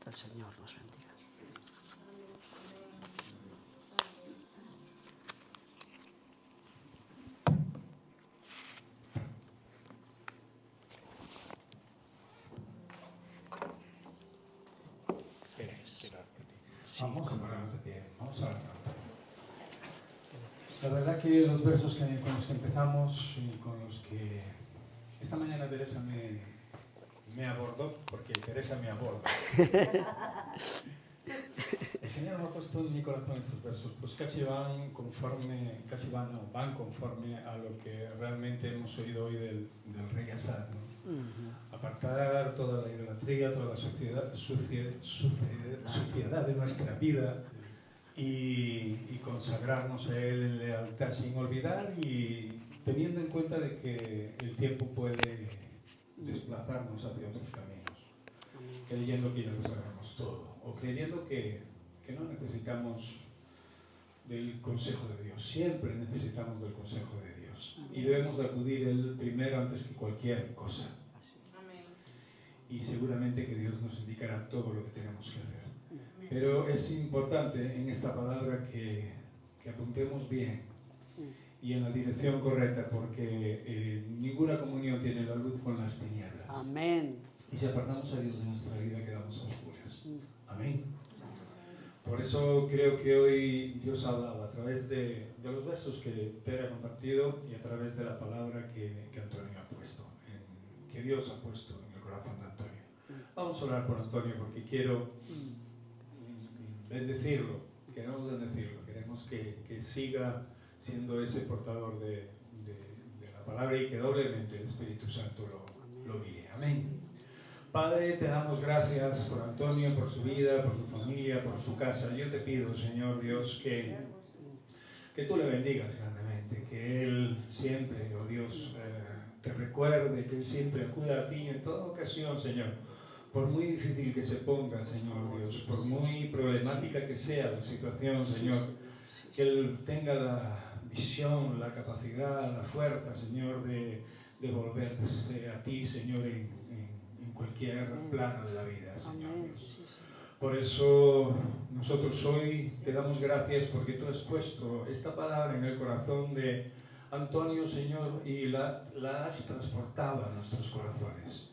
Que el Señor nos bendiga. Sí, Vamos a ponernos de pie, vamos a orar. La verdad que los versos con los que empezamos y con los que esta mañana Teresa me abordó, porque Teresa me aborda. El Señor me ha puesto en mi corazón estos versos, pues van conforme a lo que realmente hemos oído hoy del rey Asa, ¿no? Apartar toda la idolatría, toda la suciedad de nuestra vida y consagrarnos a Él en lealtad, sin olvidar y teniendo en cuenta de que el tiempo puede desplazarnos hacia otros caminos, creyendo que ya lo sabemos todo, o creyendo que no necesitamos del consejo de Dios. Siempre necesitamos del consejo de Dios y debemos de acudir Él primero antes que cualquier cosa. Y seguramente que Dios nos indicará todo lo que tenemos que hacer. Pero es importante en esta palabra que apuntemos bien y en la dirección correcta, porque ninguna comunión tiene la luz con las tinieblas. Amén. Y si apartamos a Dios de nuestra vida, quedamos a oscuras. Amén. Por eso creo que hoy Dios ha hablado a través de los versos que Tere ha compartido y a través de la palabra que Antonio ha puesto, que Dios ha puesto en el corazón de Antonio. Vamos a orar por Antonio porque quiero bendecirlo, queremos que siga siendo ese portador de la palabra y que doblemente el Espíritu Santo lo guíe. Amén. Padre, te damos gracias por Antonio, por su vida, por su familia, por su casa. Yo te pido, Señor Dios, que tú le bendigas grandemente, que Él siempre, oh Dios, te recuerde, que Él siempre acuda a ti en toda ocasión, Señor. Por muy difícil que se ponga, Señor Dios, por muy problemática que sea la situación, Señor, que Él tenga la visión, la capacidad, la fuerza, Señor, de volverse a ti, Señor, en cualquier plano de la vida, Señor Amén. Dios. Sí, Señor. Por eso nosotros hoy te damos gracias porque tú has puesto esta palabra en el corazón de Antonio, Señor, y la has transportado a nuestros corazones.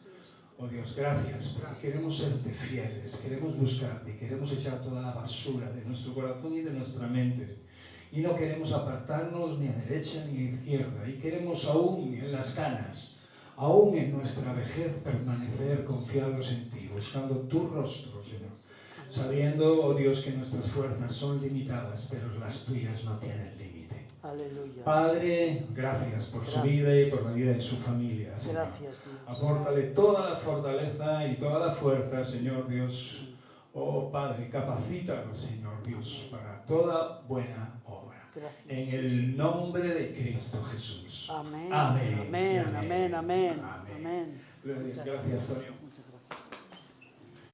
Oh Dios, gracias, porque queremos serte fieles, queremos buscarte y queremos echar toda la basura de nuestro corazón y de nuestra mente. Y no queremos apartarnos ni a derecha ni a izquierda. Y queremos aún en las canas, aún en nuestra vejez, permanecer confiados en ti, buscando tu rostro, Señor. Sabiendo, oh Dios, que nuestras fuerzas son limitadas, pero las tuyas no tienen límite. Aleluya. Padre, gracias por su vida y por la vida de su familia, Señor. Gracias, Dios. Apórtale toda la fortaleza y toda la fuerza, Señor Dios. Oh Padre, capacítalo, Señor Dios, para toda buena obra. Gracias. En el nombre de Cristo Jesús. Amén. Amén. Amén. Y Amén. Amén. Amén. Amén. Gracias, Antonio. Muchas gracias.